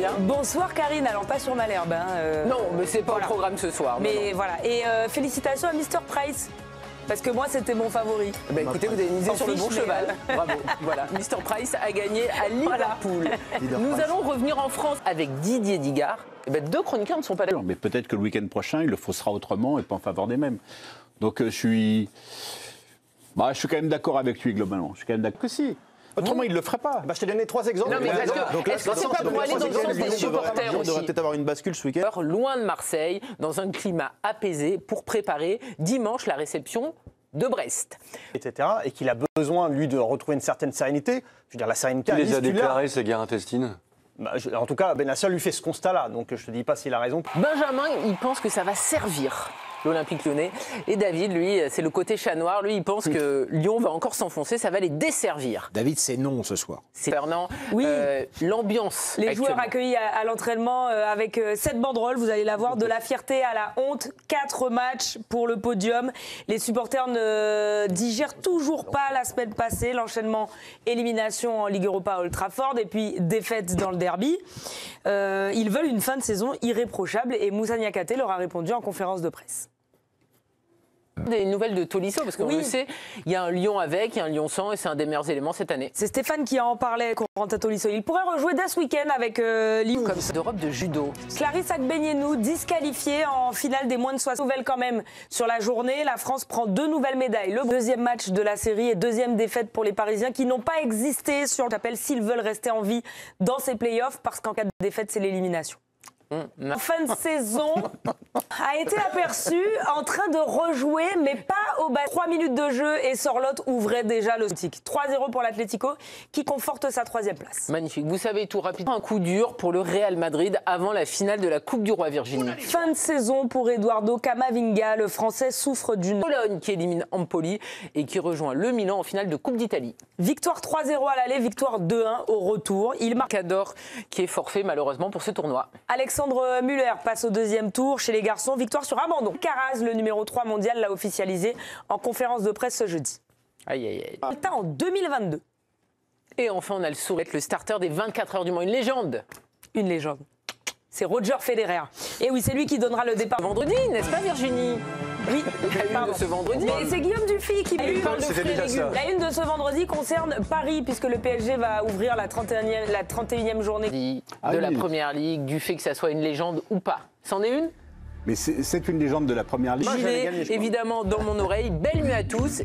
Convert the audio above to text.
bien. Bonsoir Karine, alors pas sur Malherbe. Non, mais c'est pas au programme ce soir. Mais voilà, et félicitations à Mr Price. Parce que moi, c'était mon favori. Bah écoutez, vous avez misé sur le bon cheval. Bravo. Voilà, Mr Price a gagné à Liverpool. Nous allons revenir en France avec Didier Digard. Et ben, deux chroniqueurs ne sont pas là. Mais peut-être que le week-end prochain, il le faussera autrement et pas en faveur des mêmes. Donc je suis quand même d'accord avec lui globalement. Je suis quand même d'accord que si. Autrement, il ne le ferait pas. Je t'ai donné 3 exemples. Non, mais est-ce que c'est pas pour aller dans le sens des supporters On aussi? devrait peut-être avoir une bascule ce week-end. Loin de Marseille, dans un climat apaisé, pour préparer dimanche la réception de Brest. Etc. Et qu'il a besoin, lui, de retrouver une certaine sérénité. Je veux dire, la sérénité... Qui les a déclarés, ces guerres intestines? En tout cas, Benassia lui fait ce constat-là. Donc je ne te dis pas s'il a raison. Benjamin, il pense que ça va servir l'Olympique Lyonnais. Et David, lui, c'est le côté chat noir. Lui, il pense que Lyon va encore s'enfoncer, ça va les desservir. David, c'est non ce soir. C'est Fernand. Oui. L'ambiance. Les joueurs accueillis à l'entraînement avec cette banderole, vous allez la voir, de la fierté à la honte. 4 matchs pour le podium. Les supporters ne digèrent toujours pas la semaine passée. L'enchaînement élimination en Ligue Europa à Old Trafford et puis défaite dans le derby. Ils veulent une fin de saison irréprochable et Moussa Niakhaté leur a répondu en conférence de presse. Des nouvelles de Tolisso, parce qu'on oui. le sait, il y a un Lyon avec, il y a un Lyon sans, et c'est un des meilleurs éléments cette année. C'est Stéphane qui en parlait, Corentin Tolisso. Il pourrait rejouer dès ce week-end avec Lyon. Comme ça, d'Europe de judo. Clarisse Agbenienou, disqualifiée en finale des moins de 60. Nouvelle quand même sur la journée. La France prend 2 nouvelles médailles. Le deuxième match de la série et deuxième défaite pour les Parisiens qui n'ont pas existé sur l'appel s'ils veulent rester en vie dans ces playoffs, parce qu'en cas de défaite, c'est l'élimination. En fin de saison a été aperçu en train de rejouer, mais pas au bas. 3 minutes de jeu et Sorloth ouvrait déjà le tic. 3-0 pour l'Atlético qui conforte sa 3e place. Magnifique. Vous savez tout rapidement. Un coup dur pour le Real Madrid avant la finale de la Coupe du Roi, Virginie. Fin de saison pour Eduardo Camavinga. Le Français souffre d'une Pologne qui élimine Empoli et qui rejoint le Milan en finale de Coupe d'Italie. Victoire 3-0 à l'aller, victoire 2-1 au retour. Il marque Cador qui est forfait malheureusement pour ce tournoi. Alexandre Müller passe au 2e tour chez les garçons. Victoire sur abandon. Caraz, le numéro 3 mondial, l'a officialisé en conférence de presse ce jeudi. Aïe, aïe, aïe. Résultat en 2022. Et enfin, on a le sourire, le starter des 24 heures du Mans, une légende. Une légende. C'est Roger Federer. Et oui, c'est lui qui donnera le départ. Vendredi, n'est-ce pas, Virginie? Oui, La une de ce vendredi. Mais c'est Guillaume Dufy qui parle de C'était fruits et déjà légumes. ça. La une de ce vendredi concerne Paris, puisque le PSG va ouvrir la 31e journée. De la Première Ligue, du fait que ça soit une légende ou pas. C'en est une? Mais c'est une légende de la première ligue. J'y vais, évidemment, dans mon oreille. Belle nuit à tous.